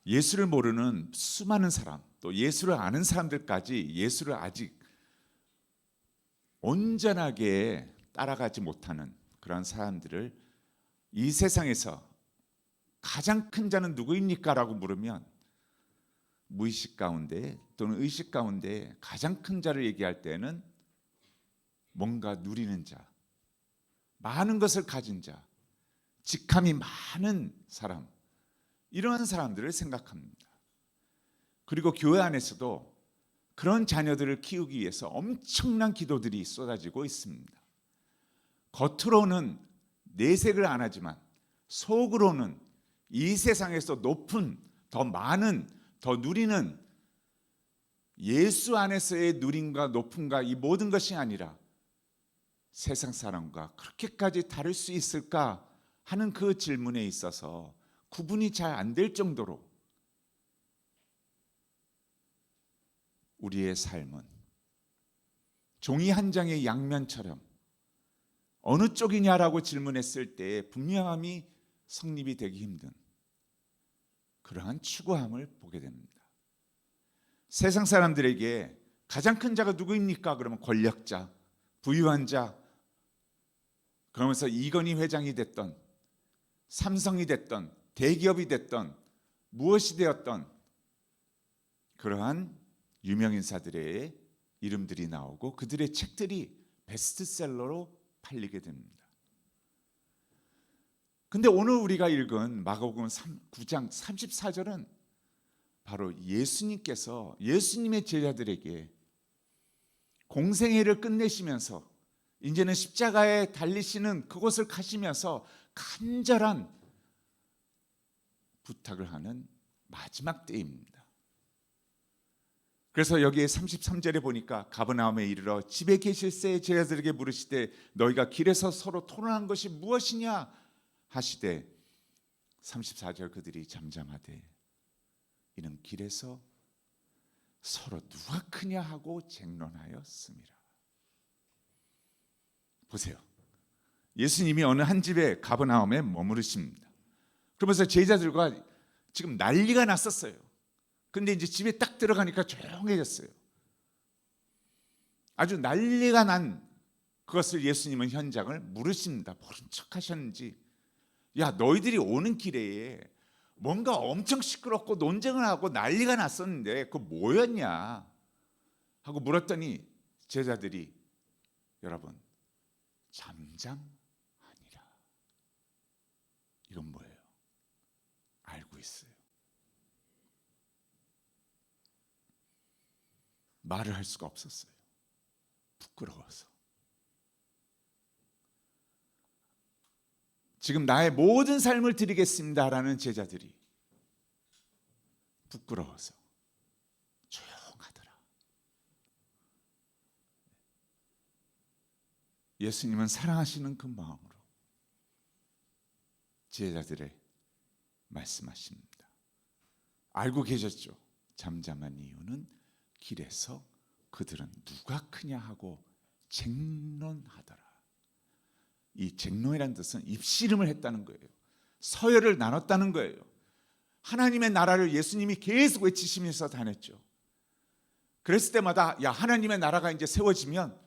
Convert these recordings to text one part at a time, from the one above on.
예수를 모르는 수많은 사람, 또 예수를 아는 사람들까지 예수를 아직 온전하게 따라가지 못하는 그런 사람들을 이 세상에서 가장 큰 자는 누구입니까? 라고 물으면 무의식 가운데 또는 의식 가운데 가장 큰 자를 얘기할 때는 뭔가 누리는 자, 많은 것을 가진 자, 직함이 많은 사람, 이러한 사람들을 생각합니다. 그리고 교회 안에서도 그런 자녀들을 키우기 위해서 엄청난 기도들이 쏟아지고 있습니다. 겉으로는 내색을 안 하지만 속으로는 이 세상에서 높은, 더 많은, 더 누리는 예수 안에서의 누림과 높음과 이 모든 것이 아니라 세상 사람과 그렇게까지 다를 수 있을까 하는 그 질문에 있어서 구분이 잘 안 될 정도로 우리의 삶은 종이 한 장의 양면처럼 어느 쪽이냐라고 질문했을 때 분명함이 성립이 되기 힘든 그러한 추구함을 보게 됩니다. 세상 사람들에게 가장 큰 자가 누구입니까? 그러면 권력자, 부유한 자, 그러면서 이건희 회장이 됐던, 삼성이 됐던, 대기업이 됐던, 무엇이 되었던 그러한 유명인사들의 이름들이 나오고 그들의 책들이 베스트셀러로 팔리게 됩니다. 근데 오늘 우리가 읽은 마가복음 9장 34절은 바로 예수님께서 예수님의 제자들에게 공생애를 끝내시면서 이제는 십자가에 달리시는 그곳을 가시면서 간절한 부탁을 하는 마지막 때입니다. 그래서 여기에 33절에 보니까 가버나움에 이르러 집에 계실 새 제자들에게 물으시되 너희가 길에서 서로 토론한 것이 무엇이냐 하시되 34절 그들이 잠잠하되 이는 길에서 서로 누가 크냐 하고 쟁론하였습니다. 보세요. 예수님이 어느 한 집에 가버나움에 머무르십니다. 그러면서 제자들과 지금 난리가 났었어요. 근데 이제 집에 딱 들어가니까 조용해졌어요. 아주 난리가 난 그것을 예수님은 현장을 물으십니다. 모른 척 하셨는지, 야 너희들이 오는 길에 뭔가 엄청 시끄럽고 논쟁을 하고 난리가 났었는데 그거 뭐였냐 하고 물었더니 제자들이 여러분 잠잠하니라. 이건 뭐예요? 알고 있어요. 말을 할 수가 없었어요. 부끄러워서. 지금 나의 모든 삶을 드리겠습니다라는 제자들이 부끄러워서 조용하더라. 예수님은 사랑하시는 그 마음으로 제자들의 말씀하십니다. 알고 계셨죠? 잠잠한 이유는 길에서 그들은 누가 크냐 하고 쟁론하더라. 이 쟁론이라는 뜻은 입씨름을 했다는 거예요. 서열을 나눴다는 거예요. 하나님의 나라를 예수님이 계속 외치시면서 다녔죠. 그랬을 때마다 야 하나님의 나라가 이제 세워지면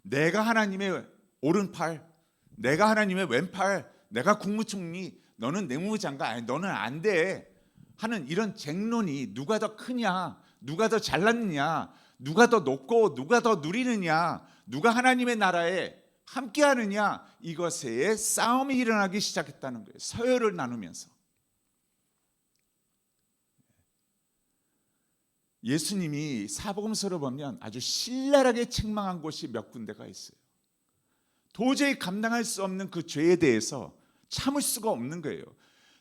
내가 하나님의 오른팔, 내가 하나님의 왼팔, 내가 국무총리, 너는 내무부장관, 아니 너는 안 돼 하는 이런 쟁론이 누가 더 크냐, 누가 더 잘났느냐, 누가 더 높고 누가 더 누리느냐, 누가 하나님의 나라에 함께하느냐, 이것에 싸움이 일어나기 시작했다는 거예요. 서열을 나누면서. 예수님이 사복음서를 보면 아주 신랄하게 책망한 곳이 몇 군데가 있어요. 도저히 감당할 수 없는 그 죄에 대해서 참을 수가 없는 거예요.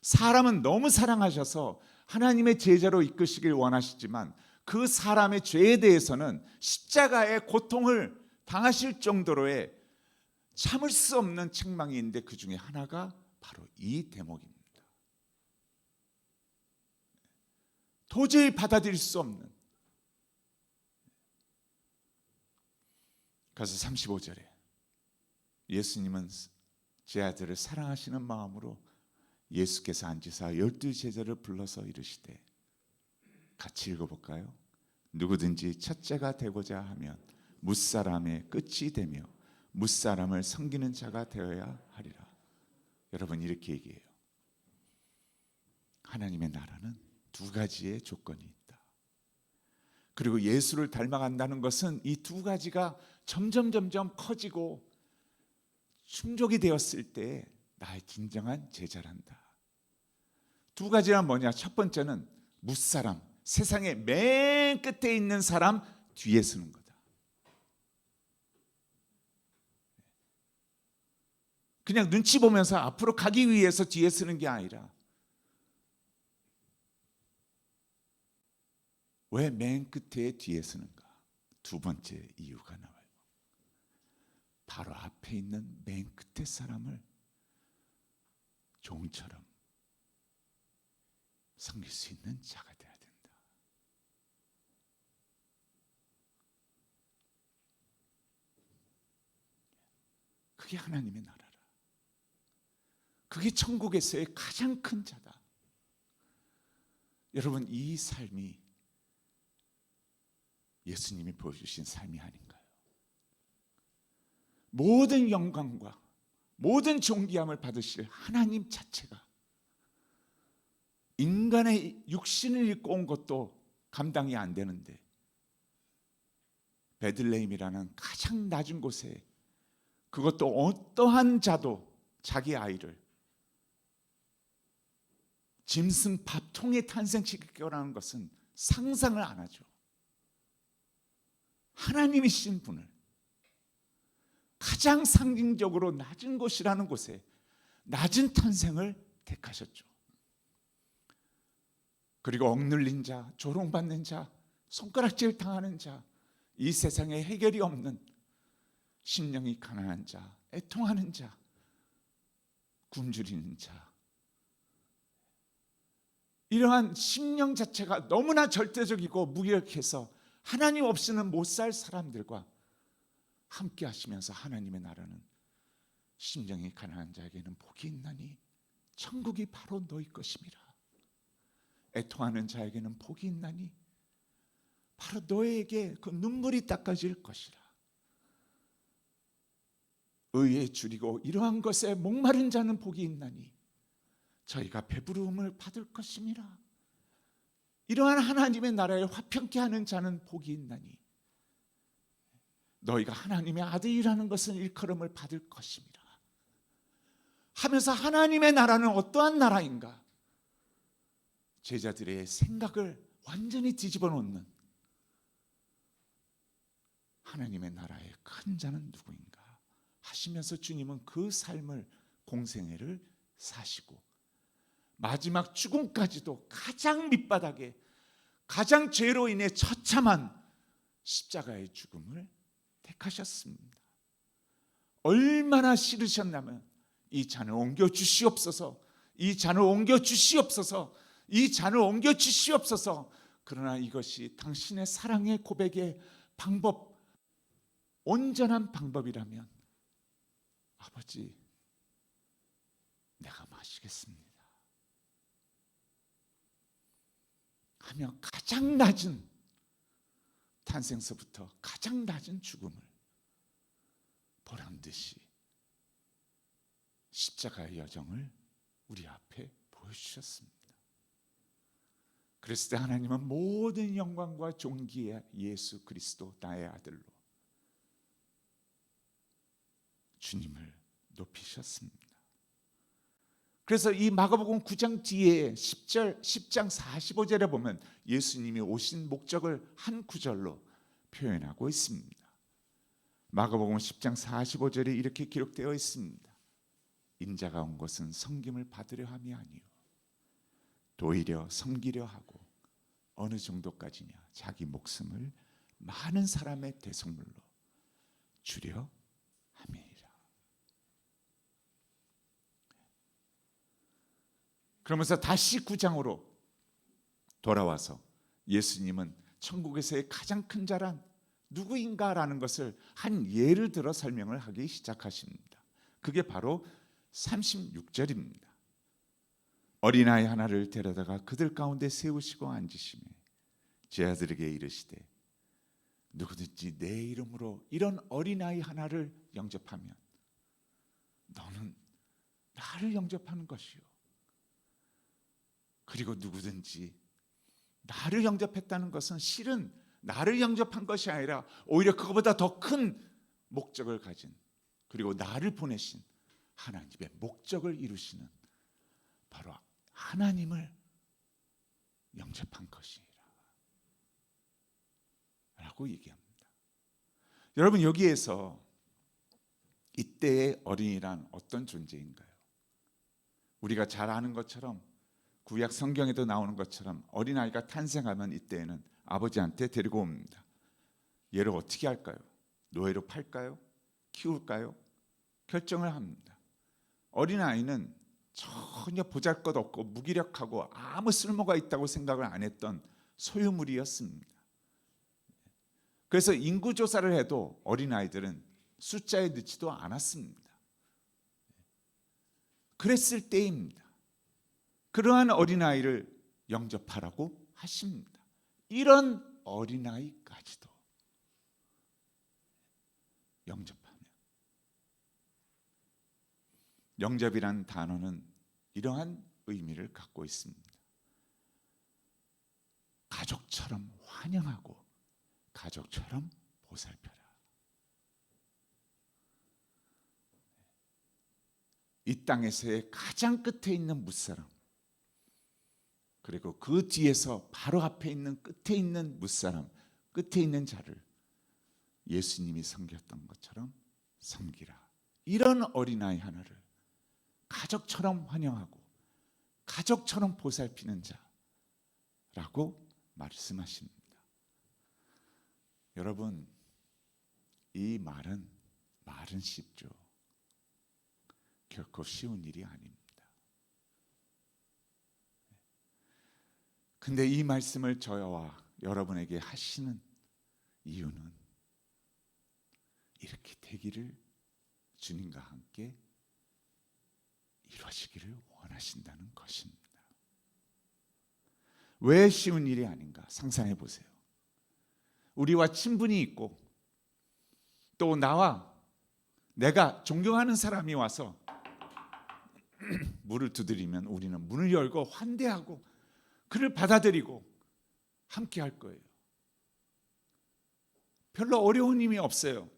사람은 너무 사랑하셔서 하나님의 제자로 이끄시길 원하시지만 그 사람의 죄에 대해서는 십자가의 고통을 당하실 정도로의 참을 수 없는 책망이 있는데 그 중에 하나가 바로 이 대목입니다. 도저히 받아들일 수 없는. 그래서 35절에 예수님은 제 아들을 사랑하시는 마음으로 예수께서 앉으사 12 제자를 불러서 이르시되 같이 읽어볼까요? 누구든지 첫째가 되고자 하면 무사람의 끝이 되며 무사람을 섬기는 자가 되어야 하리라. 여러분, 이렇게 얘기해요. 하나님의 나라는 두 가지의 조건이 있다. 그리고 예수를 닮아간다는 것은 이 두 가지가 점점 커지고 충족이 되었을 때 나의 진정한 제자란다. 두 가지가 뭐냐? 첫 번째는 무사람, 세상의 맨 끝에 있는 사람 뒤에 서는 거다. 그냥 눈치 보면서 앞으로 가기 위해서 뒤에 서는 게 아니라, 왜 맨 끝에 뒤에 서는가? 두 번째 이유가 나와요. 바로 앞에 있는 맨 끝에 사람을 종처럼 섬길 수 있는 자가 되어야 된다. 그게 하나님의 나라라. 그게 천국에서의 가장 큰 자다. 여러분, 이 삶이 예수님이 보여주신 삶이 아닌가요? 모든 영광과 모든 존귀함을 받으실 하나님 자체가 인간의 육신을 입고 온 것도 감당이 안 되는데, 베들레헴이라는 가장 낮은 곳에, 그것도 어떠한 자도 자기 아이를 짐승 밥통에 탄생시킬 거라는 것은 상상을 안 하죠. 하나님이신 분을 가장 상징적으로 낮은 곳이라는 곳에 낮은 탄생을 택하셨죠. 그리고 억눌린 자, 조롱받는 자, 손가락질 당하는 자, 이 세상에 해결이 없는 심령이 가난한 자, 애통하는 자, 굶주리는 자, 이러한 심령 자체가 너무나 절대적이고 무기력해서 하나님 없이는 못 살 사람들과 함께 하시면서, 하나님의 나라는 심령이 가난한 자에게는 복이 있나니 천국이 바로 너희 것임이라. 애통하는 자에게는 복이 있나니 바로 너에게 그 눈물이 닦아질 것이라. 의에 줄이고 이러한 것에 목마른 자는 복이 있나니 저희가 배부름을 받을 것임이라. 이러한 하나님의 나라에 화평케 하는 자는 복이 있나니 너희가 하나님의 아들이라는 것은 일컬음을 받을 것임이라 하면서, 하나님의 나라는 어떠한 나라인가? 제자들의 생각을 완전히 뒤집어 놓는, 하나님의 나라의 큰 자는 누구인가 하시면서 주님은 그 삶을, 공생애를 사시고 마지막 죽음까지도 가장 밑바닥에, 가장 죄로 인해 처참한 십자가의 죽음을 택하셨습니다. 얼마나 싫으셨냐면, 이 잔을 옮겨 주시옵소서, 이 잔을 옮겨 주시옵소서, 이 잔을 옮겨 주시옵소서. 그러나 이것이 당신의 사랑의 고백의 방법, 온전한 방법이라면 아버지, 내가 마시겠습니다 하며 가장 낮은 탄생서부터 가장 낮은 죽음을 보란 듯이 십자가의 여정을 우리 앞에 보여주셨습니다. 그랬을 때 하나님은 모든 영광과 존귀의 예수 그리스도 나의 아들로 주님을 높이셨습니다. 그래서 이 마가복음 9장 뒤에 10장 45절에 보면 예수님이 오신 목적을 한 구절로 표현하고 있습니다. 마가복음 10장 45절에 이렇게 기록되어 있습니다. 인자가 온 것은 섬김을 받으려 함이 아니요 도리어 섬기려 하고 어느 정도까지냐, 자기 목숨을 많은 사람의 대속물로 주려 함이니라. 그러면서 다시 9장으로 돌아와서 예수님은 천국에서의 가장 큰 자란 누구인가라는 것을 한 예를 들어 설명을 하기 시작하십니다. 그게 바로 36절입니다. 어린아이 하나를 데려다가 그들 가운데 세우시고 앉으시매 제자들에게 이르시되 누구든지 내 이름으로 이런 어린아이 하나를 영접하면 너는 나를 영접하는 것이요, 그리고 누구든지 나를 영접했다는 것은 실은 나를 영접한 것이 아니라 오히려 그것보다 더 큰 목적을 가진, 그리고 나를 보내신 하나님의 목적을 이루시는 바로 하나님을 영접한 것이라 라고 얘기합니다. 여러분, 여기에서 이때의 어린이란 어떤 존재인가요? 우리가 잘 아는 것처럼 구약 성경에도 나오는 것처럼 어린아이가 탄생하면 이때에는 아버지한테 데리고 옵니다. 얘를 어떻게 할까요? 노예로 팔까요? 키울까요? 결정을 합니다. 어린아이는 전혀 보잘것없고 무기력하고 아무 쓸모가 있다고 생각을 안 했던 소유물이었습니다. 그래서 인구조사를 해도 어린아이들은 숫자에 넣지도 않았습니다. 그랬을 때입니다. 그러한 어린아이를 영접하라고 하십니다. 이런 어린아이까지도 영접하며, 영접이란 단어는 이러한 의미를 갖고 있습니다. 가족처럼 환영하고 가족처럼 보살펴라. 이 땅에서의 가장 끝에 있는 무사람, 그리고 그 뒤에서 바로 앞에 있는 끝에 있는 무사람, 끝에 있는 자를 예수님이 섬겼던 것처럼 섬기라. 이런 어린아이 하나를 가족처럼 환영하고 가족처럼 보살피는 자라고 말씀하십니다. 여러분, 이 말은 쉽죠. 결코 쉬운 일이 아닙니다. 근데 이 말씀을 저와 여러분에게 하시는 이유는 이렇게 되기를 주님과 함께 이루어지기를 원하신다는 것입니다. 왜 쉬운 일이 아닌가 상상해 보세요. 우리와 친분이 있고 또 나와 내가 존경하는 사람이 와서 문을 두드리면 우리는 문을 열고 환대하고 그를 받아들이고 함께 할 거예요. 별로 어려운 힘이 없어요.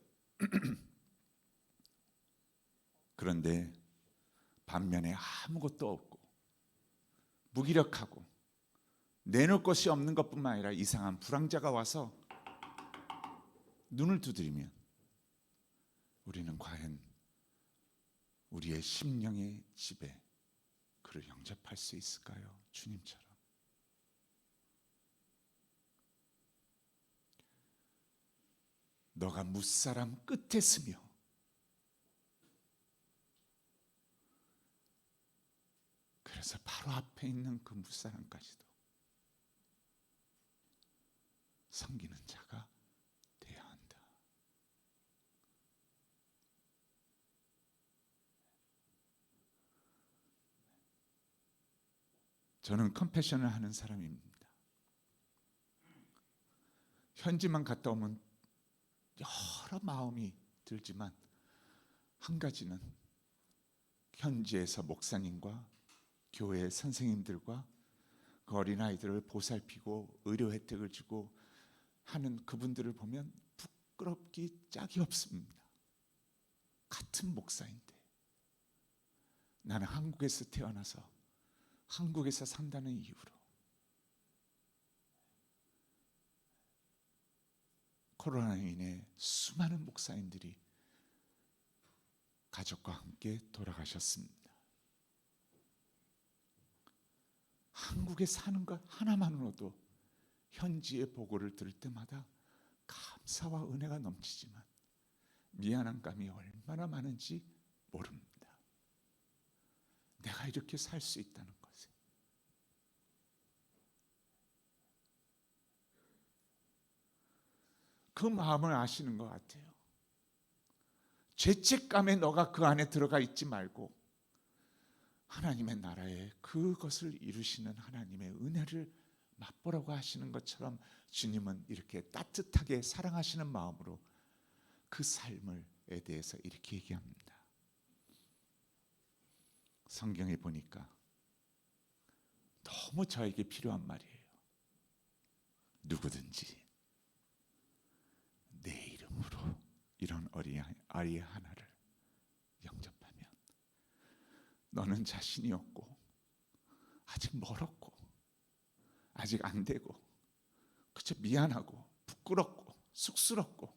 그런데 반면에 아무것도 없고 무기력하고 내놓을 것이 없는 것뿐만 아니라 이상한 불황자가 와서 눈을 두드리면 우리는 과연 우리의 심령의 집에 그를 영접할 수 있을까요? 주님처럼. 너가 무사람 끝에 서며 그래서 바로 앞에 있는 그 무사람까지도 섬기는 자가 되어야 한다. 저는 컴패션을 하는 사람입니다. 현지만 갔다 오면 여러 마음이 들지만 한 가지는 현지에서 목사님과 교회 선생님들과 그 어린아이들을 보살피고 의료 혜택을 주고 하는 그분들을 보면 부끄럽기 짝이 없습니다. 같은 목사인데 나는 한국에서 태어나서 한국에서 산다는 이유로 코로나로 인해 수많은 목사님들이 가족과 함께 돌아가셨습니다. 한국에 사는 것 하나만으로도 현지의 보고를 들을 때마다 감사와 은혜가 넘치지만 미안한 감이 얼마나 많은지 모릅니다. 내가 이렇게 살 수 있다는 것에. 그 마음을 아시는 것 같아요. 죄책감에 너가 그 안에 들어가 있지 말고 하나님의 나라에 그것을 이루시는 하나님의 은혜를 맛보라고 하시는 것처럼 주님은 이렇게 따뜻하게 사랑하시는 마음으로 그 삶을에 대해서 이렇게 얘기합니다. 성경에 보니까 너무 저에게 필요한 말이에요. 누구든지 내 이름으로 이런 아이 하나를 영접하면 너는 자신이 없고 아직 멀었고 아직 안 되고 그저 미안하고 부끄럽고 쑥스럽고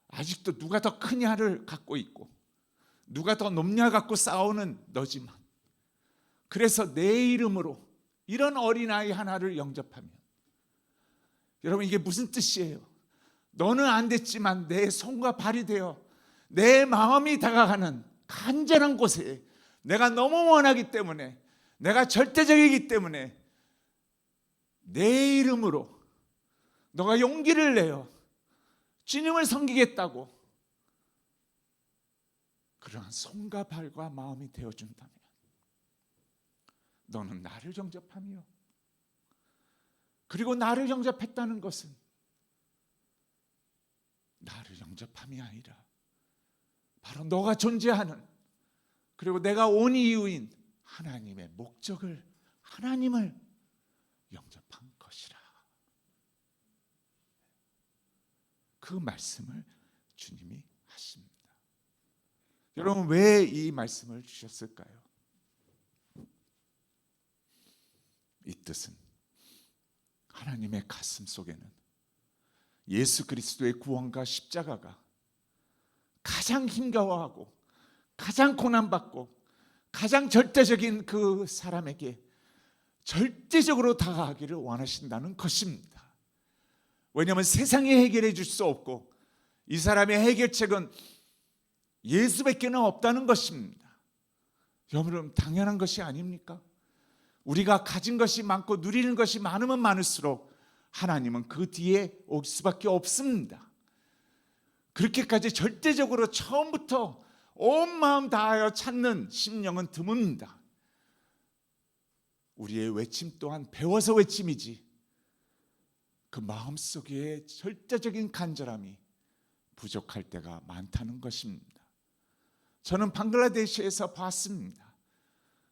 아직도 누가 더 크냐를 갖고 있고 누가 더 높냐 갖고 싸우는 너지만 그래서 내 이름으로 이런 어린아이 하나를 영접하면 여러분 이게 무슨 뜻이에요? 너는 안 됐지만 내 손과 발이 되어 내 마음이 다가가는 간절한 곳에 내가 너무 원하기 때문에 내가 절대적이기 때문에 내 이름으로 너가 용기를 내어 주님을 섬기겠다고 그러한 손과 발과 마음이 되어준다면 너는 나를 영접하며 그리고 나를 영접했다는 것은 나를 영접함이 아니라 바로 너가 존재하는 그리고 내가 온 이유인 하나님의 목적을 하나님을 영접한 것이라. 그 말씀을 주님이 하십니다. 여러분 왜 이 말씀을 주셨을까요? 이 뜻은 하나님의 가슴 속에는 예수 그리스도의 구원과 십자가가 가장 힘겨워하고 가장 고난받고 가장 절대적인 그 사람에게 절대적으로 다가가기를 원하신다는 것입니다. 왜냐하면 세상이 해결해 줄 수 없고 이 사람의 해결책은 예수밖에는 없다는 것입니다. 여러분 당연한 것이 아닙니까? 우리가 가진 것이 많고 누리는 것이 많으면 많을수록 하나님은 그 뒤에 올 수밖에 없습니다. 그렇게까지 절대적으로 처음부터 온 마음 다하여 찾는 심령은 드뭅니다. 우리의 외침 또한 배워서 외침이지 그 마음속에 절대적인 간절함이 부족할 때가 많다는 것입니다. 저는 방글라데시에서 봤습니다.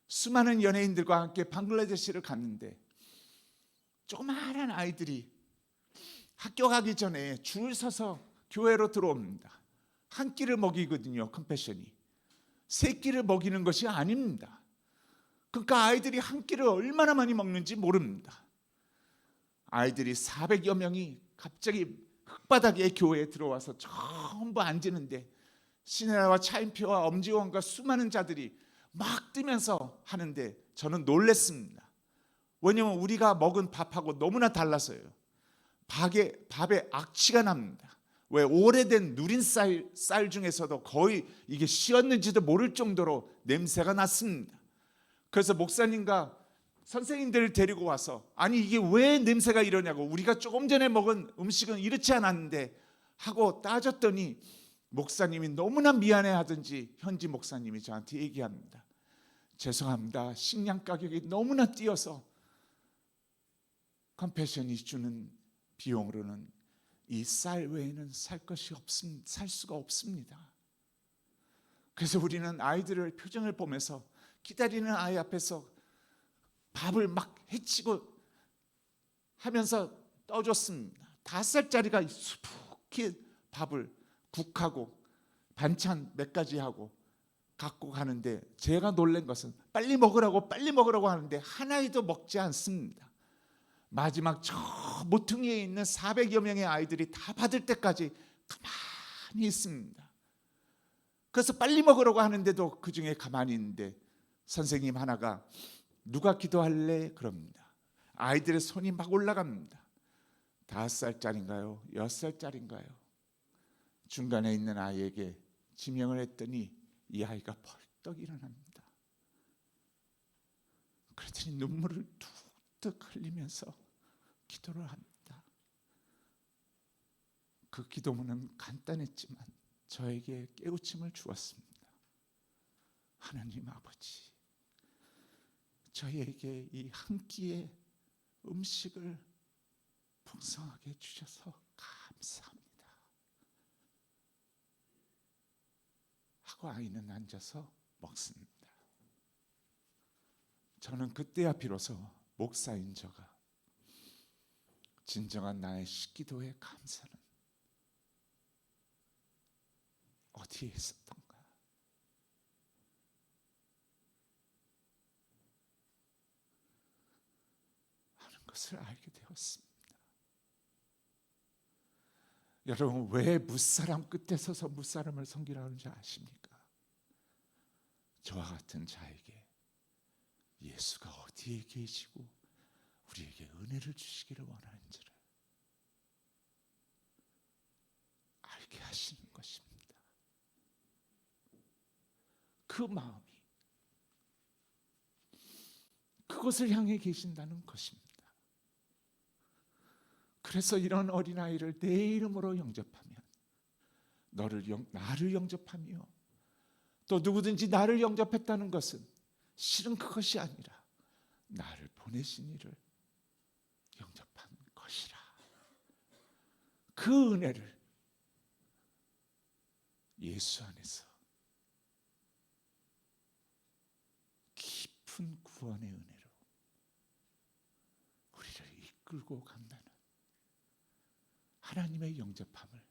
수많은 연예인들과 함께 방글라데시를 갔는데 조그마한 아이들이 학교 가기 전에 줄 서서 교회로 들어옵니다. 한 끼를 먹이거든요. 컴패션이 세 끼를 먹이는 것이 아닙니다. 그러니까 아이들이 한 끼를 얼마나 많이 먹는지 모릅니다. 아이들이 400여 명이 갑자기 흙바닥에 교회에 들어와서 전부 앉는데 시네라와 차인표와 엄지원과 수많은 자들이 막 뛰면서 하는데 저는 놀랬습니다. 왜냐하면 우리가 먹은 밥하고 너무나 달라서요. 밥에 악취가 납니다. 왜 오래된 누린 쌀 중에서도 거의 이게 쉬었는지도 모를 정도로 냄새가 났습니다. 그래서 목사님과 선생님들을 데리고 와서 아니 이게 왜 냄새가 이러냐고 우리가 조금 전에 먹은 음식은 이렇지 않았는데 하고 따졌더니 목사님이 너무나 미안해하든지 현지 목사님이 저한테 얘기합니다. 죄송합니다. 식량 가격이 너무나 뛰어서 컴패션이 주는 비용으로는 이 쌀 외에는 살 수가 없습니다. 그래서 우리는 아이들을 표정을 보면서 기다리는 아이 앞에서 밥을 막 해치고 하면서 떠줬습니다. 5살짜리가 수북히 밥을 국하고 반찬 몇 가지 하고 갖고 가는데 제가 놀란 것은 빨리 먹으라고 하는데 하나도 먹지 않습니다. 마지막 저 모퉁이에 있는 400여 명의 아이들이 다 받을 때까지 가만히 있습니다. 그래서 빨리 먹으라고 하는데도 그 중에 가만히 있는데 선생님 하나가 누가 기도할래? 그럽니다. 아이들의 손이 막 올라갑니다. 5살짜리인가요? 6살짜리인가요? 중간에 있는 아이에게 지명을 했더니 이 아이가 벌떡 일어납니다. 그랬더니 눈물을 툭툭 흘리면서 기도를 합니다. 그 기도문은 간단했지만 저에게 깨우침을 주었습니다. 하나님 아버지, 저희에게 이 한 끼의 음식을 풍성하게 주셔서 감사합니다 하고 아이는 앉아서 먹습니다. 저는 그때야 비로소 목사인 저가 진정한 나의 식기도의 감사는 어디에 있었던가 하는 것을 알게 되었습니다. 여러분, 왜 무사람 끝에 서서 무사람을 섬기라는 줄 아십니까? 저와 같은 자에게 예수가 어디에 계시고 우리에게 은혜를 주시기를 원하는지를 알게 하시는 것입니다. 그 마음이 그것을 향해 계신다는 것입니다. 그래서 이런 어린아이를 내 이름으로 영접하면 나를 영접하며 또 누구든지 나를 영접했다는 것은 실은 그것이 아니라 나를 보내신 이를 영접한 것이라. 그 은혜를 예수 안에서 깊은 구원의 은혜로 우리를 이끌고 간다는 하나님의 영접함을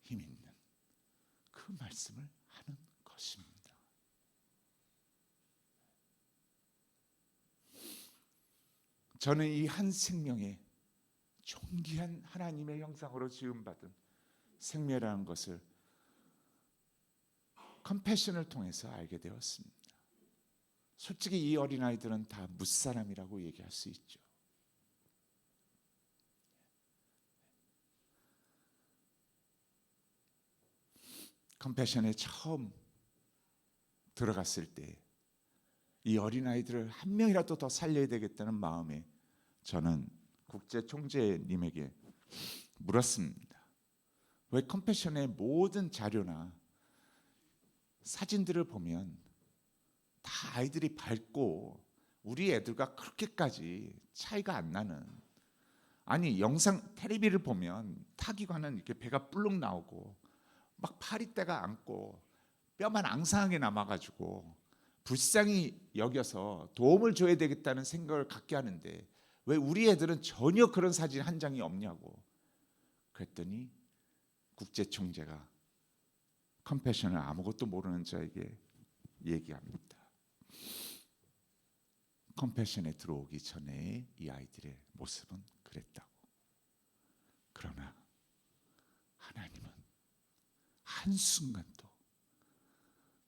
힘있는 그 말씀을 하는 것입니다. 저는 이 한 생명에 존귀한 하나님의 형상으로 지음받은 생명이라는 것을 컴패션을 통해서 알게 되었습니다. 솔직히 이 어린아이들은 다 무사람이라고 얘기할 수 있죠. 컴패션에 처음 들어갔을 때 이 어린아이들을 한 명이라도 더 살려야 되겠다는 마음에 저는 국제 총재님에게 물었습니다. 왜 컴패션의 모든 자료나 사진들을 보면 다 아이들이 밝고 우리 애들과 그렇게까지 차이가 안 나는, 아니 영상 텔레비를 보면 타기관은 이렇게 배가 불룩 나오고 막 파리떼가 안고 뼈만 앙상하게 남아가지고 불쌍히 여겨서 도움을 줘야 되겠다는 생각을 갖게 하는데 왜 우리 애들은 전혀 그런 사진 한 장이 없냐고. 그랬더니 국제 총재가 컴패션을 아무것도 모르는 저에게 얘기합니다. 컴패션에 들어오기 전에 이 아이들의 모습은 그랬다고. 그러나 하나님은 한순간도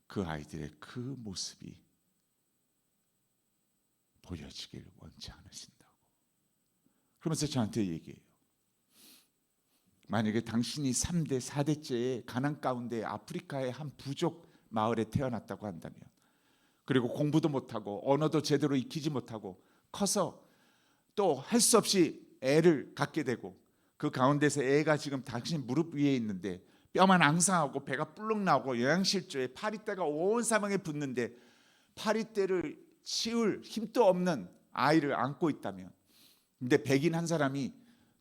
그 아이들의 그 모습이 보여지길 원치 않으신다고. 그러면서 저한테 얘기해요. 만약에 당신이 3대, 4대째의 가난 가운데 아프리카의 한 부족 마을에 태어났다고 한다면, 그리고 공부도 못하고 언어도 제대로 익히지 못하고 커서 또 할 수 없이 애를 갖게 되고 그 가운데서 애가 지금 당신 무릎 위에 있는데 뼈만 앙상하고 배가 불룩 나오고 영양실조에 파리떼가 온 사방에 붙는데 파리떼를 치울 힘도 없는 아이를 안고 있다면, 근데 백인 한 사람이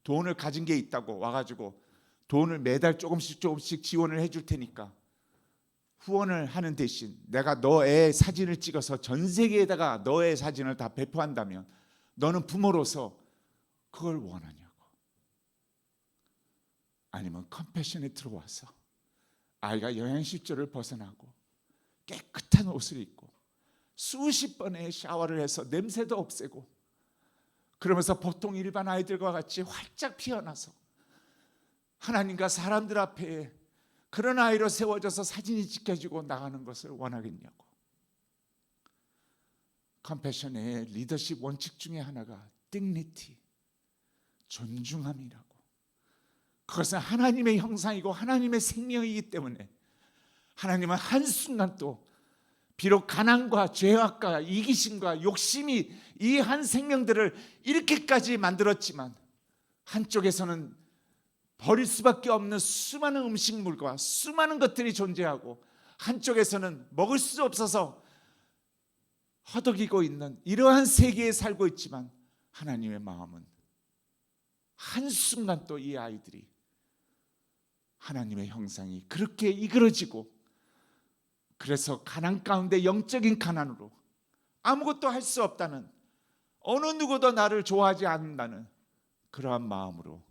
돈을 가진 게 있다고 와가지고 돈을 매달 조금씩 지원을 해줄 테니까 후원을 하는 대신 내가 너 애 사진을 찍어서 전 세계에다가 너의 사진을 다 배포한다면 너는 부모로서 그걸 원하냐고. 아니면 컴패션에 들어와서 아이가 영양실조를 벗어나고 깨끗한 옷을 입고 수십 번의 샤워를 해서 냄새도 없애고 그러면서 보통 일반 아이들과 같이 활짝 피어나서 하나님과 사람들 앞에 그런 아이로 세워져서 사진이 찍혀지고 나가는 것을 원하겠냐고. 컴패션의 리더십 원칙 중에 하나가 dignity, 존중함이라고. 그것은 하나님의 형상이고 하나님의 생명이기 때문에 하나님은 한순간도 비록 가난과 죄악과 이기심과 욕심이 이 한 생명들을 이렇게까지 만들었지만 한쪽에서는 버릴 수밖에 없는 수많은 음식물과 수많은 것들이 존재하고 한쪽에서는 먹을 수 없어서 허덕이고 있는 이러한 세계에 살고 있지만 하나님의 마음은 한순간 또 이 아이들이 하나님의 형상이 그렇게 이그러지고, 그래서 가난 가운데 영적인 가난으로 아무것도 할 수 없다는, 어느 누구도 나를 좋아하지 않는다는 그러한 마음으로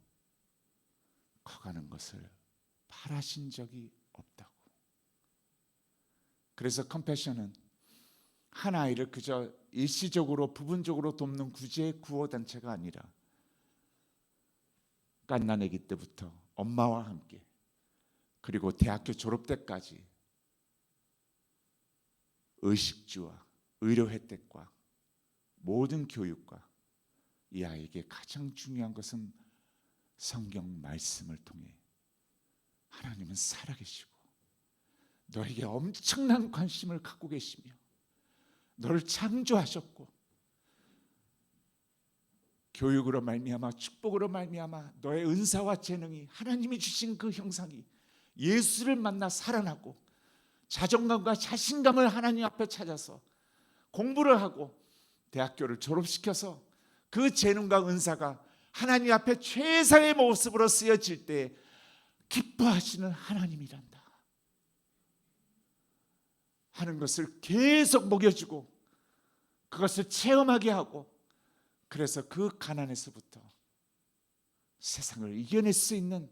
커가는 것을 바라신 적이 없다고. 그래서 컴패션은 한 아이를 그저 일시적으로 부분적으로 돕는 구제 구호 단체가 아니라 갓난아기 때부터 엄마와 함께, 그리고 대학교 졸업 때까지 의식주와 의료 혜택과 모든 교육과, 이 아이에게 가장 중요한 것은 성경 말씀을 통해 하나님은 살아계시고 너에게 엄청난 관심을 갖고 계시며 너를 창조하셨고, 교육으로 말미암아 축복으로 말미암아 너의 은사와 재능이, 하나님이 주신 그 형상이 예수를 만나 살아나고 자존감과 자신감을 하나님 앞에 찾아서 공부를 하고 대학교를 졸업시켜서 그 재능과 은사가 하나님 앞에 최상의 모습으로 쓰여질 때 기뻐하시는 하나님이란다 하는 것을 계속 먹여주고 그것을 체험하게 하고, 그래서 그 가난에서부터 세상을 이겨낼 수 있는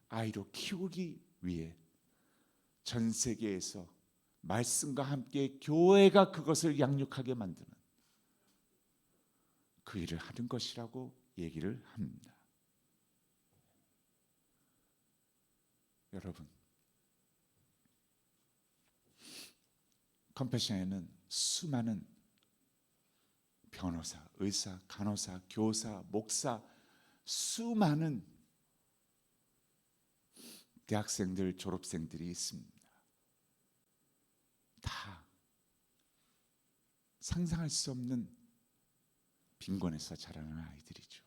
아이로 키우기 위해 전 세계에서 말씀과 함께 교회가 그것을 양육하게 만드는 그 일을 하는 것이라고 얘기를 합니다. 여러분, 컴패션에는 수많은 변호사, 의사, 간호사, 교사, 목사, 수많은 대학생들, 졸업생들이 있습니다. 다 상상할 수 없는 빈곤에서 자라는 아이들이죠.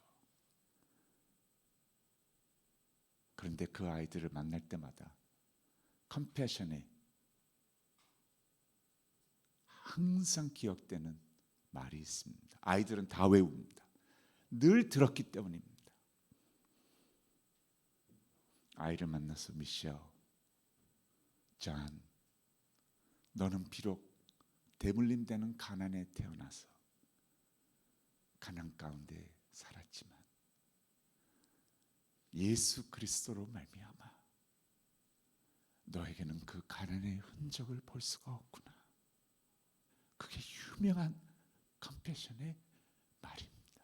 그런데 그 아이들을 만날 때마다 컴패션에 항상 기억되는 말이 있습니다. 아이들은 다 외웁니다. 늘 들었기 때문입니다. 아이를 만나서, 미셸, 존, 너는 비록 대물림되는 가난에 태어나서 가난 가운데 살았지만 예수 그리스도로 말미암아 너에게는 그 가난의 흔적을 볼 수가 없구나. 그게 유명한 컴패션의 말입니다.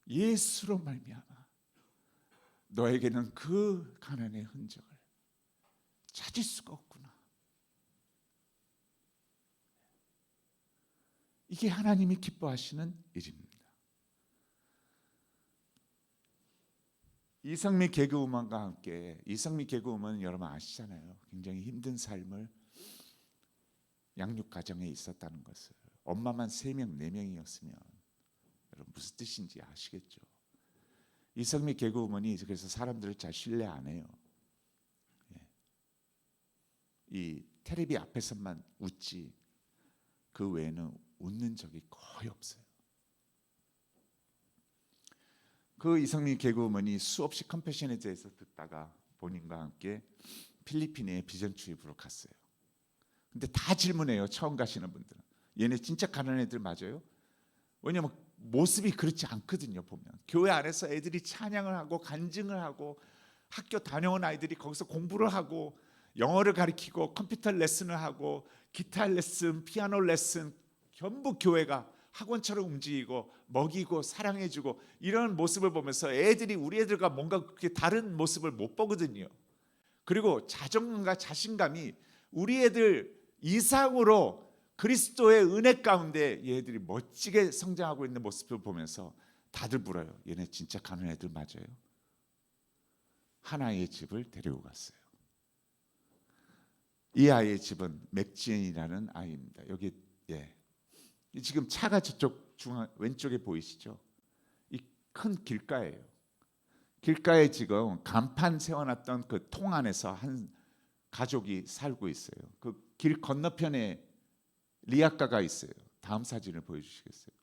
예수로 말미암아 너에게는 그 가난의 흔적을 찾을 수가 없구나. 이게 하나님이 기뻐하시는 일입니다. 이상미 개그우먼과 함께, 이상미 개그우먼은 여러분 아시잖아요. 굉장히 힘든 삶을 양육 가정에 있었다는 것을. 엄마만 3명, 4명이었으면 여러분 무슨 뜻인지 아시겠죠. 이상미 개그우먼이 그래서 사람들을 잘 신뢰 안 해요. 이 텔레비 앞에서만 웃지 그 외에는 웃는 적이 거의 없어요. 그 이상민 개그우먼이 수없이 컴패션에 대해서 듣다가 본인과 함께 필리핀에 비전 투입으로 갔어요. 근데 다 질문해요. 처음 가시는 분들은. 얘네 진짜 가난한 애들 맞아요? 왜냐면 모습이 그렇지 않거든요. 보면 교회 안에서 애들이 찬양을 하고 간증을 하고 학교 다녀온 아이들이 거기서 공부를 하고 영어를 가르치고 컴퓨터 레슨을 하고 기타 레슨, 피아노 레슨, 전부 교회가 학원처럼 움직이고 먹이고 사랑해주고 이런 모습을 보면서 애들이 우리 애들과 뭔가 그렇게 다른 모습을 못 보거든요. 그리고 자존감과 자신감이 우리 애들 이상으로 그리스도의 은혜 가운데 얘들이 멋지게 성장하고 있는 모습을 보면서 다들 물어요. 얘네 진짜 가난한 애들 맞아요? 하나의 집을 데리고 갔어요. 이 아이의 집은 맥지엔이라는 아이입니다. 여기 지금 차가 저쪽 중앙 왼쪽에 보이시죠? 이 큰 길가예요. 길가에 지금 간판 세워놨던 그 통 안에서 한 가족이 살고 있어요. 그 길 건너편에 리아카가 있어요. 다음 사진을 보여주시겠어요?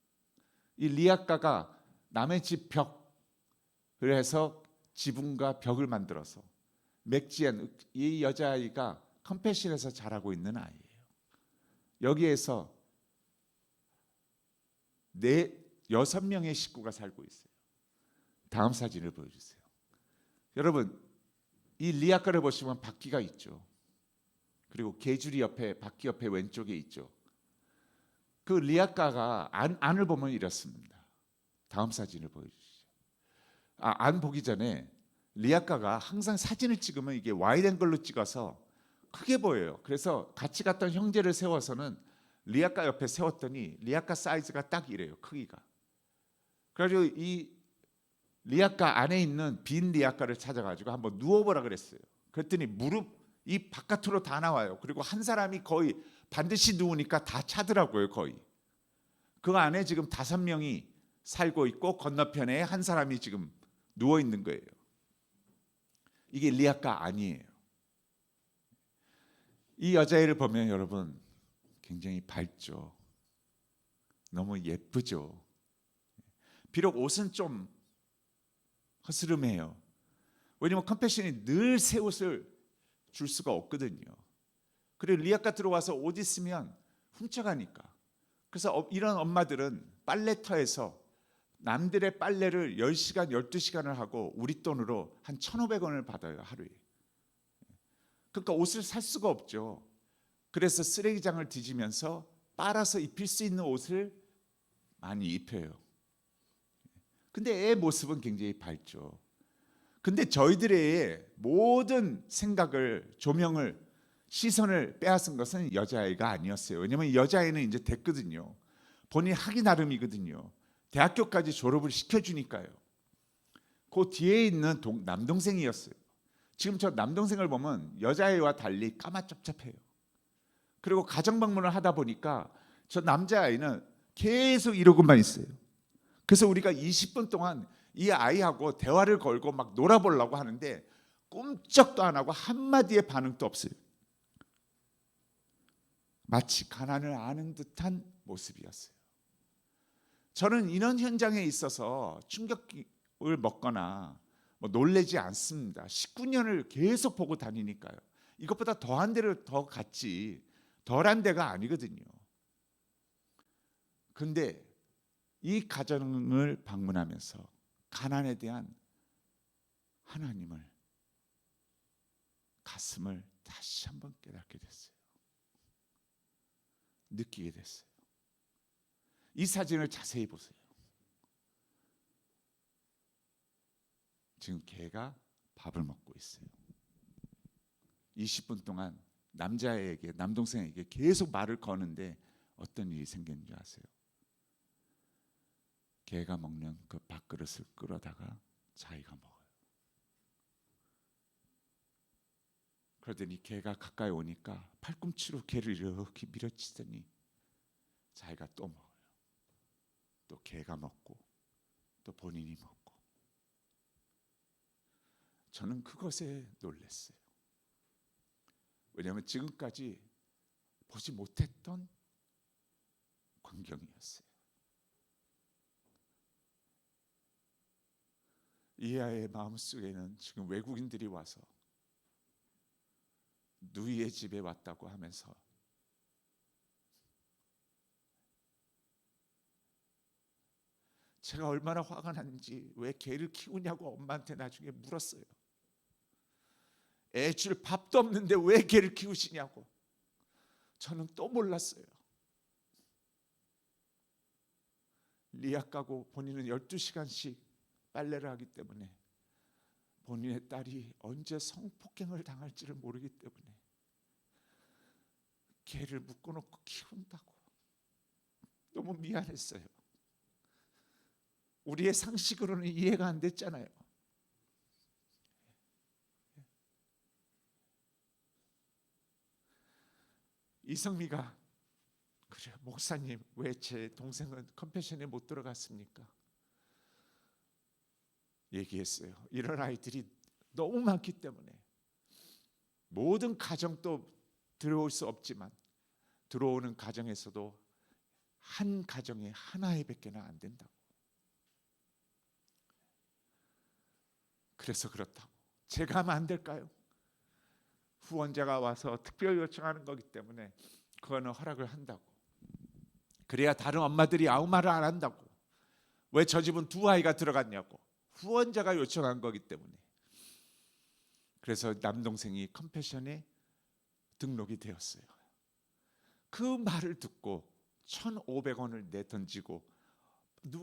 이 리아카가 남의 집 벽을 해서 지붕과 벽을 만들어서 맥지엔 이 여자아이가 컴패션에서 자라고 있는 아이예요. 여기에서 6명의 식구가 살고 있어요. 다음 사진을 보여주세요. 여러분, 이 리아카를 보시면 바퀴가 있죠. 그리고 개주리 옆에, 바퀴 옆에 왼쪽에 있죠. 그 리아카가 안을 보면 이렇습니다. 다음 사진을 보여주시죠. 안 보기 전에 리아카가 항상 사진을 찍으면 이게 와이드 앵글로 찍어서 크게 보여요. 그래서 같이 갔던 형제를 세워서는 리아카 옆에 세웠더니 리아카 사이즈가 딱 이래요. 크기가. 그래가지고 이 리아카 안에 있는 빈 리아카를 찾아가지고 한번 누워보라 그랬어요. 그랬더니 무릎이 바깥으로 다 나와요. 그리고 한 사람이 거의 반드시 누우니까 다 차더라고요. 거의. 그 안에 지금 5명이 살고 있고 건너편에 한 사람이 지금 누워 있는 거예요. 이게 리아카 아니에요. 이 여자애를 보면 여러분 굉장히 밝죠. 너무 예쁘죠. 비록 옷은 좀 허스름해요. 왜냐면 컴패션이 늘 새 옷을 줄 수가 없거든요. 그리고 리아카 들어와서 옷 있으면 훔쳐가니까. 그래서 이런 엄마들은 빨래터에서 남들의 빨래를 10시간, 12시간을 하고 우리 돈으로 한 1,500원을 받아요. 하루에. 그러니까 옷을 살 수가 없죠. 그래서 쓰레기장을 뒤지면서 빨아서 입힐 수 있는 옷을 많이 입혀요. 근데 애 모습은 굉장히 밝죠. 근데 저희들의 모든 생각을, 조명을, 시선을 빼앗은 것은 여자아이가 아니었어요. 왜냐하면 여자아이는 이제 됐거든요. 본인이 하기 나름이거든요. 대학교까지 졸업을 시켜주니까요. 그 뒤에 있는 남동생이었어요. 지금 저 남동생을 보면 여자아이와 달리 까마잡잡해요. 그리고 가정방문을 하다 보니까 저 남자아이는 계속 이러고만 있어요. 그래서 우리가 20분 동안 이 아이하고 대화를 걸고 막 놀아보려고 하는데 꼼짝도 안 하고 한마디의 반응도 없어요. 마치 가난을 아는 듯한 모습이었어요. 저는 이런 현장에 있어서 충격을 먹거나 놀래지 않습니다. 19년을 계속 보고 다니니까요. 이것보다 더한 데를 더 갔지 덜한 데가 아니거든요. 근데 이 가정을 방문하면서 가난에 대한 하나님을, 가슴을 다시 한번 깨닫게 됐어요. 느끼게 됐어요. 이 사진을 자세히 보세요. 지금 개가 밥을 먹고 있어요. 20분 동안 남자에게, 남동생에게 계속 말을 거는데 어떤 일이 생겼는지 아세요? 개가 먹는 그 밥그릇을 끌어다가 자기가 먹어요. 그러더니 개가 가까이 오니까 팔꿈치로 개를 이렇게 밀어치더니 자기가 또 먹어요. 또 개가 먹고 또 본인이 먹고. 저는 그것에 놀랐어요. 왜냐하면 지금까지 보지 못했던 광경이었어요. 이 아이의 마음속에는 지금 외국인들이 와서 누이의 집에 왔다고 하면서 제가 얼마나 화가 났는지 왜 개를 키우냐고 엄마한테 나중에 물었어요. 애 줄 밥도 없는데 왜 개를 키우시냐고. 저는 또 몰랐어요. 리아카고 본인은 12시간씩 빨래를 하기 때문에 본인의 딸이 언제 성폭행을 당할지를 모르기 때문에 개를 묶어놓고 키운다고. 너무 미안했어요. 우리의 상식으로는 이해가 안 됐잖아요. 이성미가 그래 목사님 왜 제 동생은 컴패션에 못 들어갔습니까? 얘기했어요. 이런 아이들이 너무 많기 때문에 모든 가정도 들어올 수 없지만 들어오는 가정에서도 한 가정에 하나의 밖에는 안 된다고. 그래서 그렇다고 제가 하면 안 될까요? 후원자가 와서 특별 요청하는 거기 때문에 그거는 허락을 한다고. 그래야 다른 엄마들이 아무 말을 안 한다고. 왜 저 집은 두 아이가 들어갔냐고. 후원자가 요청한 거기 때문에. 그래서 남동생이 컴패션에 등록이 되었어요. 그 말을 듣고 1,500원을 내던지고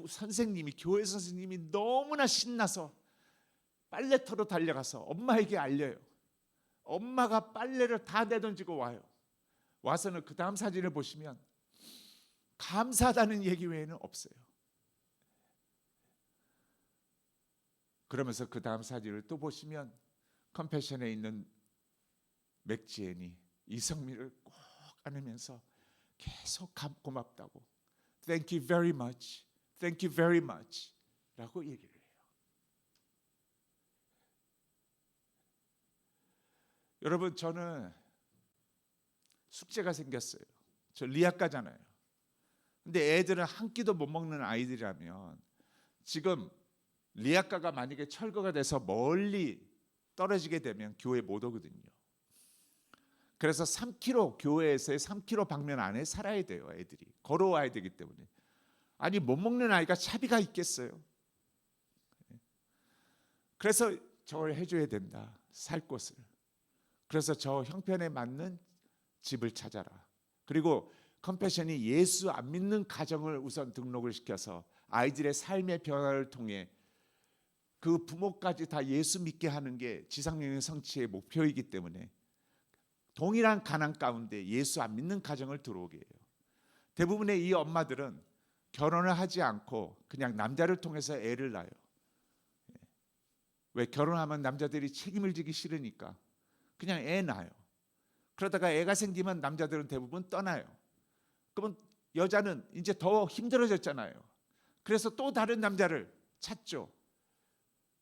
선생님이, 교회 선생님이 너무나 신나서 빨래터로 달려가서 엄마에게 알려요. 엄마가 빨래를 다 내던지고 와요. 와서는 그 다음 사진을 보시면 감사하다는 얘기 외에는 없어요. 그러면서 그 다음 사진을 또 보시면 컴패션에 있는 맥지엔이 이성미를 꼭 안으면서 계속 고맙다고, Thank you very much, Thank you very much 라고 얘기를 해요. 여러분, 저는 숙제가 생겼어요. 저 리학과잖아요. 근데 애들은 한 끼도 못 먹는 아이들이라면, 지금 리학과가 만약에 철거가 돼서 멀리 떨어지게 되면 교회 못 오거든요. 그래서 3km, 교회에서의 3km 방면 안에 살아야 돼요. 애들이 걸어와야 되기 때문에. 아니, 못 먹는 아이가 차비가 있겠어요? 그래서 저걸 해줘야 된다, 살 곳을. 그래서 저 형편에 맞는 집을 찾아라. 그리고 컴패션이 예수 안 믿는 가정을 우선 등록을 시켜서 아이들의 삶의 변화를 통해 그 부모까지 다 예수 믿게 하는 게 지상명령 성취의 목표이기 때문에 동일한 가난 가운데 예수 안 믿는 가정을 들어오게 해요. 대부분의 이 엄마들은 결혼을 하지 않고 그냥 남자를 통해서 애를 낳아요. 왜? 결혼하면 남자들이 책임을 지기 싫으니까 그냥 애 낳아요. 그러다가 애가 생기면 남자들은 대부분 떠나요. 그러면 여자는 이제 더 힘들어졌잖아요. 그래서 또 다른 남자를 찾죠.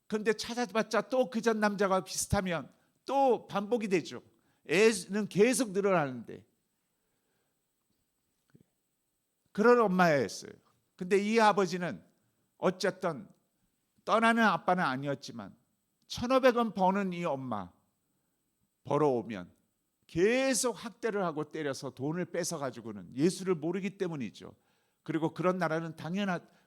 그런데 찾아봤자 또 그 전 남자가 비슷하면 또 반복이 되죠. 애는 계속 늘어나는데. 그런 엄마였어요. 근데 이 아버지는 어쨌든 떠나는 아빠는 아니었지만 1,500원 버는 이 엄마 벌어오면 계속 학대를 하고 때려서 돈을 뺏어가지고는, 예수를 모르기 때문이죠. 그리고 그런 나라는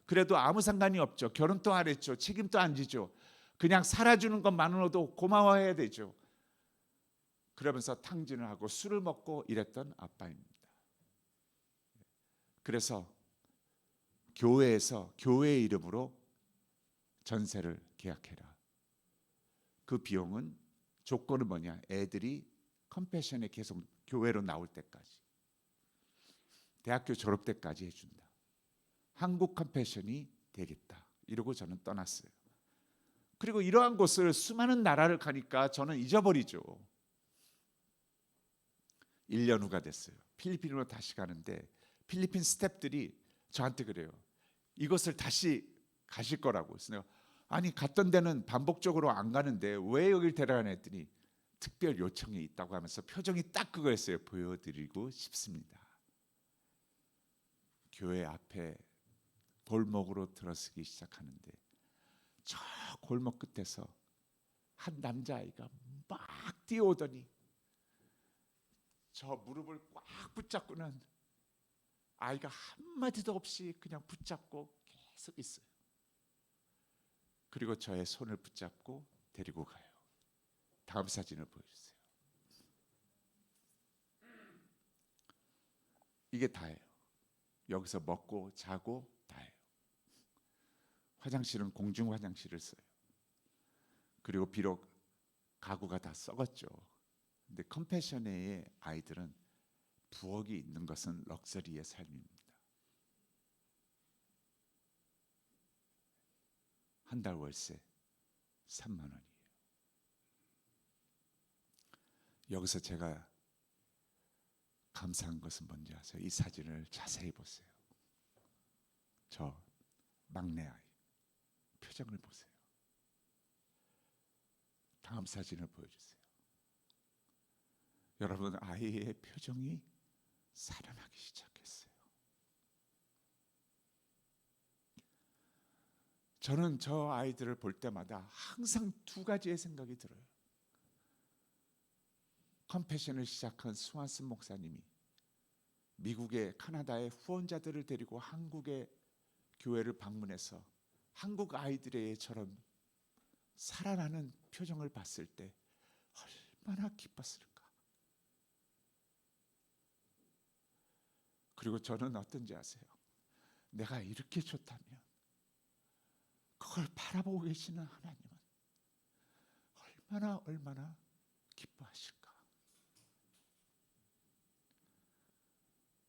그래도 아무 상관이 없죠. 결혼도 안 했죠. 책임도 안 지죠. 그냥 살아주는 것만으로도 고마워해야 되죠. 그러면서 탕진을 하고 술을 먹고 이랬던 아빠입니다. 그래서 교회에서 교회의 이름으로 전세를 계약해라. 그 비용은, 조건은 뭐냐? 애들이 컴패션에 계속 교회로 나올 때까지, 대학교 졸업 때까지 해준다. 한국 컴패션이 되겠다. 이러고 저는 떠났어요. 그리고 이러한 곳을 수많은 나라를 가니까 저는 잊어버리죠. 1년 후가 됐어요. 필리핀으로 다시 가는데 필리핀 스태프들이 저한테 그래요. 이곳을 다시 가실 거라고. 그래서 내가, 아니, 갔던 데는 반복적으로 안 가는데 왜 여길 데려가냐 했더니 특별 요청이 있다고 하면서 표정이 딱 그거였어요. 보여드리고 싶습니다. 교회 앞에 골목으로 들어서기 시작하는데 저 골목 끝에서 한 남자아이가 막 뛰어오더니 저 무릎을 꽉 붙잡고는 아이가 한마디도 없이 그냥 붙잡고 계속 있어요. 그리고 저의 손을 붙잡고 데리고 가요. 다음 사진을 보여주세요. 이게 다예요. 여기서 먹고 자고 다예요. 화장실은 공중 화장실을 써요. 그리고 비록 가구가 다 썩었죠. 근데 컴패션의 아이들은 부엌이 있는 것은 럭셔리의 삶입니다. 한 달 월세 3만 원이에요. 여기서 제가 감사한 것은 뭔지 아세요? 이 사진을 자세히 보세요. 저 막내 아이 표정을 보세요. 다음 사진을 보여주세요. 여러분, 아이의 표정이 살아나기 시작했어요. 저는 저 아이들을 볼 때마다 항상 두 가지의 생각이 들어요. 컴패션을 시작한 스완슨 목사님이 미국의 카나다의 후원자들을 데리고 한국의 교회를 방문해서 한국 아이들의 처럼 살아나는 표정을 봤을 때 얼마나 기뻤을까. 그리고 저는 어떤지 아세요? 내가 이렇게 좋다면 그걸 바라보고 계시는 하나님은 얼마나 기뻐하실까.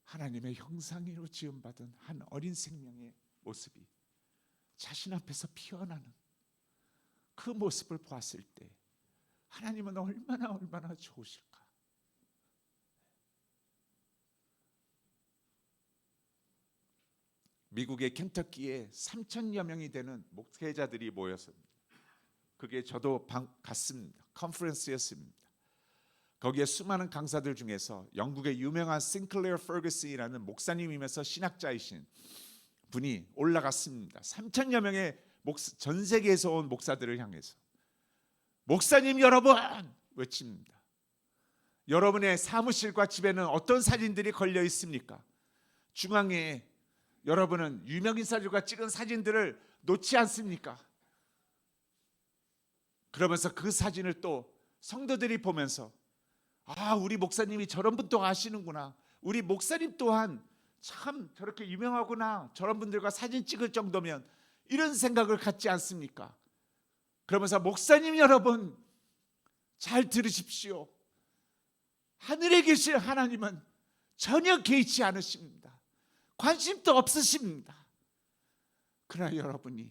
하나님의 형상으로 지음받은 한 어린 생명의 모습이 자신 앞에서 피어나는 그 모습을 보았을 때 하나님은 얼마나 좋으실까. 미국의 켄터키에 3,000여 명이 되는 목회자들이 모였습니다. 그게 저도 갔습니다. 컨퍼런스였습니다. 거기에 수많은 강사들 중에서 영국의 유명한 싱클레어 퍼거슨이라는 목사님이면서 신학자이신 분이 올라갔습니다. 3,000여 명의 전 세계에서 온 목사들을 향해서 목사님 여러분 외칩니다. 여러분의 사무실과 집에는 어떤 사진들이 걸려 있습니까? 중앙에 여러분은 유명인사들과 찍은 사진들을 놓지 않습니까? 그러면서 그 사진을 또 성도들이 보면서 우리 목사님이 저런 분도 아시는구나. 우리 목사님 또한 참 저렇게 유명하구나. 저런 분들과 사진 찍을 정도면 이런 생각을 갖지 않습니까? 그러면서 목사님 여러분 잘 들으십시오. 하늘에 계신 하나님은 전혀 개의치 않으십니다. 관심도 없으십니다. 그러나 여러분이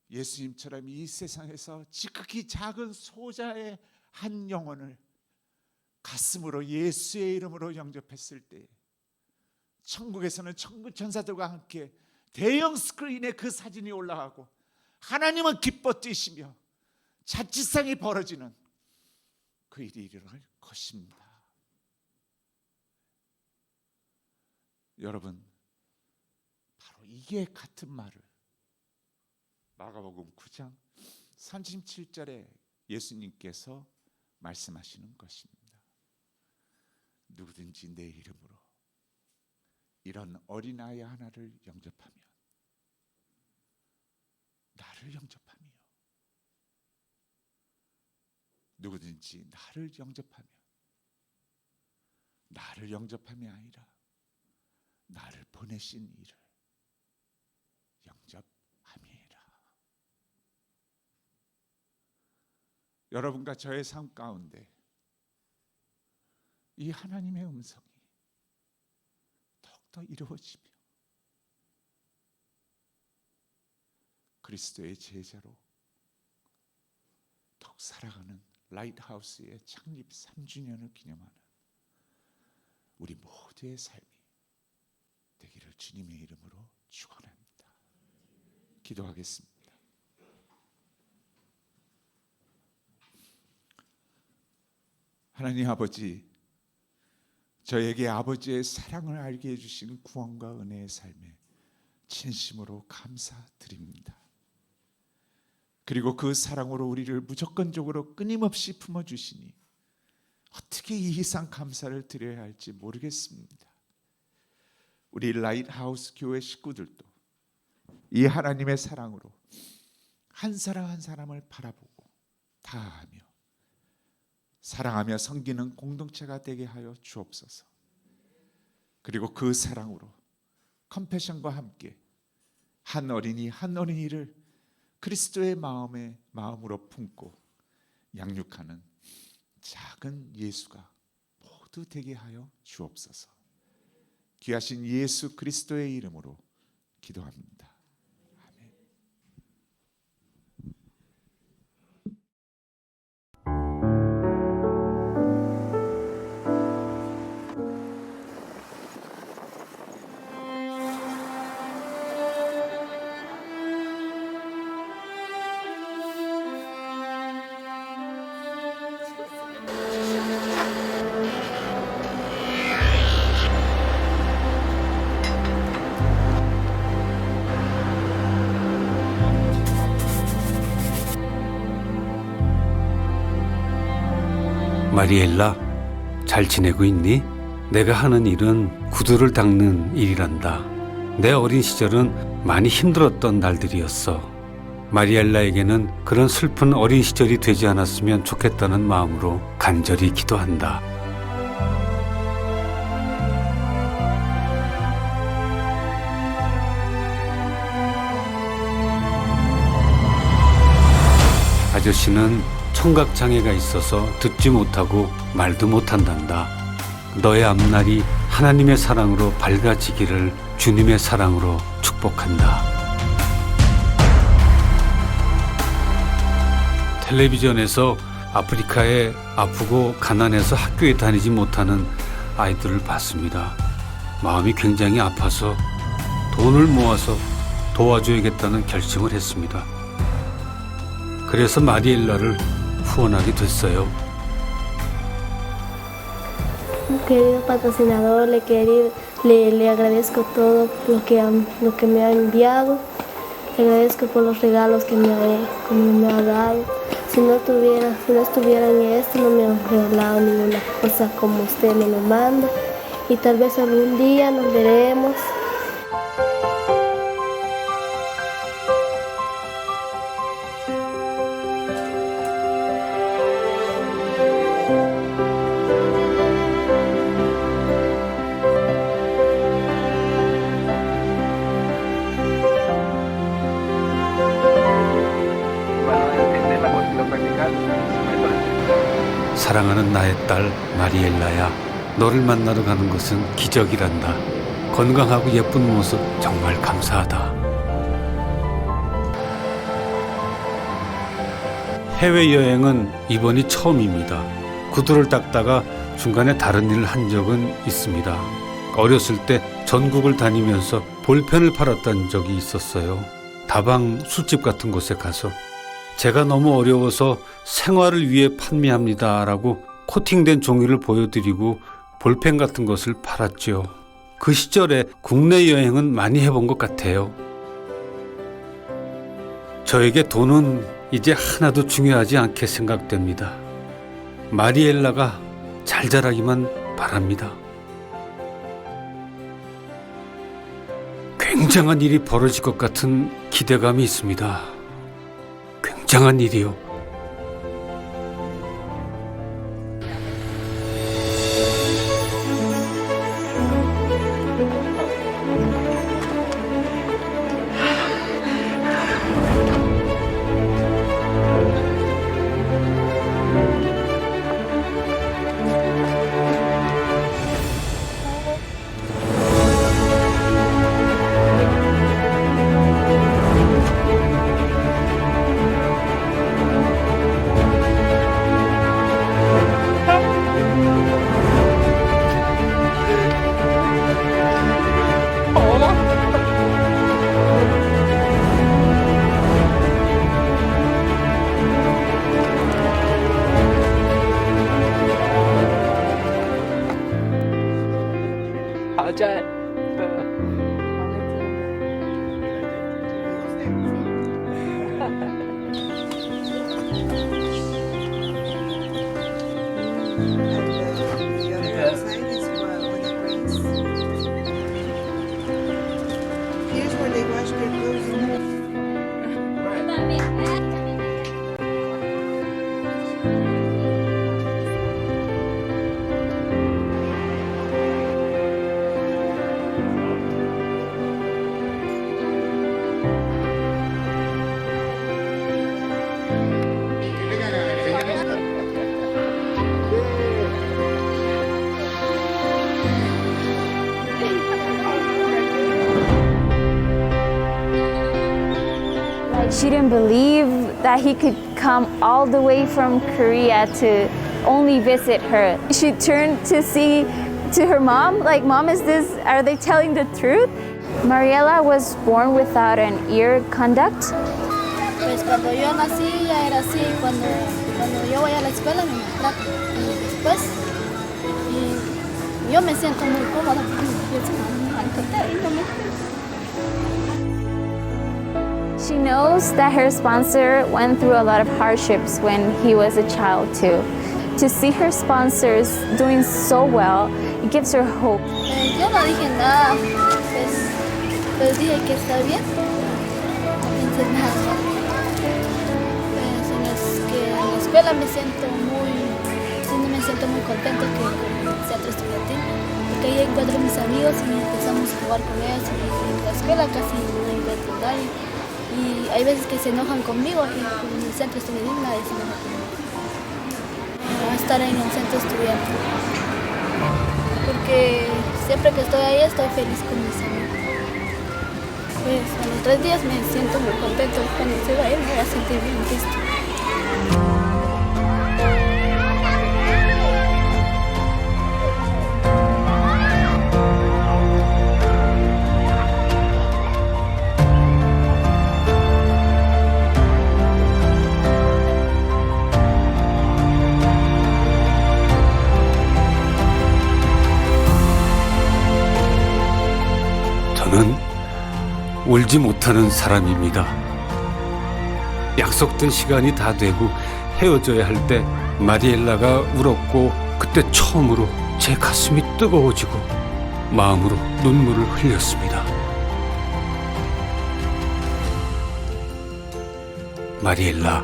예수님처럼 이 세상에서 지극히 작은 소자의 한 영혼을 가슴으로 예수의 이름으로 영접했을 때 천국에서는 천군 천사들과 함께 대형 스크린에 그 사진이 올라가고 하나님은 기뻐 뛰시며 자취상이 벌어지는 그 일이 일어날 것입니다. 여러분, 바로 이게 같은 말을 마가복음 9장 37절에 예수님께서 말씀하시는 것입니다. 누구든지 내 이름으로 이런 어린아이 하나를 영접하면 나를 영접하며 누구든지 나를 영접함이 아니라 나를 보내신 이를 영접함이라. 여러분과 저의 삶 가운데 이 하나님의 음성이 더욱더 이루어지며 그리스도의 제자로 더욱 살아가는 라이트하우스의 창립 3주년을 기념하는 우리 모두의 삶이 되기를 주님의 이름으로 축원합니다. 기도하겠습니다. 하나님 아버지, 저에게 아버지의 사랑을 알게 해주신 구원과 은혜의 삶에 진심으로 감사드립니다. 그리고 그 사랑으로 우리를 무조건적으로 끊임없이 품어주시니 어떻게 이 이상 감사를 드려야 할지 모르겠습니다. 우리 라이트하우스 교회 식구들도 이 하나님의 사랑으로 한 사람 한 사람을 바라보고 다하며 사랑하며 섬기는 공동체가 되게 하여 주옵소서. 그리고 그 사랑으로 컴패션과 함께 한 어린이를 그리스도의 마음으로 품고 양육하는 작은 예수가 모두 되게 하여 주옵소서. 귀하신 예수 그리스도의 이름으로 기도합니다. 마리엘라, 잘 지내고 있니? 내가 하는 일은 구두를 닦는 일이란다. 내 어린 시절은 많이 힘들었던 날들이었어. 마리엘라에게는 그런 슬픈 어린 시절이 되지 않았으면 좋겠다는 마음으로 간절히 기도한다. 아저씨는 청각장애가 있어서 듣지 못하고 말도 못한단다. 너의 앞날이 하나님의 사랑으로 밝아지기를 주님의 사랑으로 축복한다. 텔레비전에서 아프리카에 아프고 가난해서 학교에 다니지 못하는 아이들을 봤습니다. 마음이 굉장히 아파서 돈을 모아서 도와줘야겠다는 결심을 했습니다. 그래서 마리엘라를 후원하게 됐어요. Querido patrocinador, le agradezco todo lo que me ha enviado. Le agradezco por los regalos que me ha dado. Si no estuviera en esto, no me han regalado ninguna cosa como usted me lo manda. Y tal vez algún día nos veremos. 사랑하는 나의 딸 마리엘라야, 너를 만나러 가는 것은 기적이란다. 건강하고 예쁜 모습 정말 감사하다. 해외여행은 이번이 처음입니다. 구두를 닦다가 중간에 다른 일을 한 적은 있습니다. 어렸을 때 전국을 다니면서 볼펜을 팔았던 적이 있었어요. 다방 술집 같은 곳에 가서 제가 너무 어려워서 생활을 위해 판매합니다라고 코팅된 종이를 보여드리고 볼펜 같은 것을 팔았죠. 그 시절에 국내 여행은 많이 해본 것 같아요. 저에게 돈은 이제 하나도 중요하지 않게 생각됩니다. 마리엘라가 잘 자라기만 바랍니다. 굉장한 일이 벌어질 것 같은 기대감이 있습니다. 굉장한 일이요. She didn't believe that he could come all the way from Korea to only visit her. She turned to see to her mom, like, Mom, are they telling the truth? Mariela was born without an ear conduct. Pues cuando yo nací ya era así, cuando yo voy a la escuela me maltratan y después yo me siento muy cómoda porque She knows that her sponsor went through a lot of hardships when he was a child too. To see her sponsors doing so well, it gives her hope. Yo no dije nada, pues dije que está bien, no pensé nada. Pues en la escuela me siento muy contento que con el centro estudiantil, porque ahí encuentro a mis amigos y empezamos a jugar con ellos, y en la escuela casi no encuentro a nadie, y hay veces que se enojan conmigo y en el centro estudiantil nadie se enoja conmigo. Estar en el centro estudiantil, porque siempre que estoy ahí estoy feliz con mis amigos. Pues a los 3 días me siento muy contento, cuando se vaya me voy a sentir bien triste. 저는 울지 못하는 사람입니다. 약속된 시간이 다 되고 헤어져야 할 때 마리엘라가 울었고, 그때 처음으로 제 가슴이 뜨거워지고 마음으로 눈물을 흘렸습니다. 마리엘라,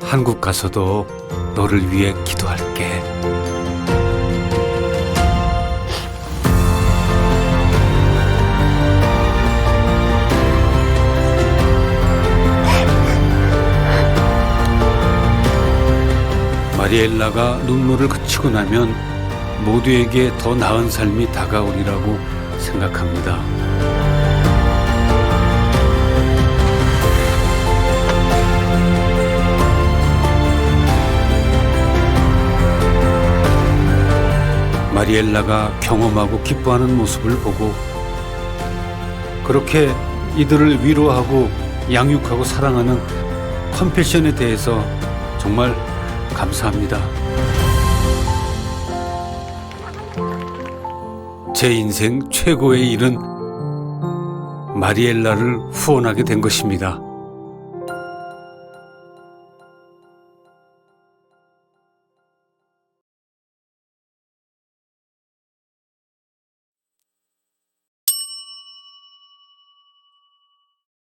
한국 가서도 너를 위해 기도할게. 마리엘라가 눈물을 그치고 나면 모두에게 더 나은 삶이 다가오리라고 생각합니다. 마리엘라가 경험하고 기뻐하는 모습을 보고, 그렇게 이들을 위로하고 양육하고 사랑하는 컴패션에 대해서 정말 감사합니다. 제 인생 최고의 일은 마리엘라를 후원하게 된 것입니다.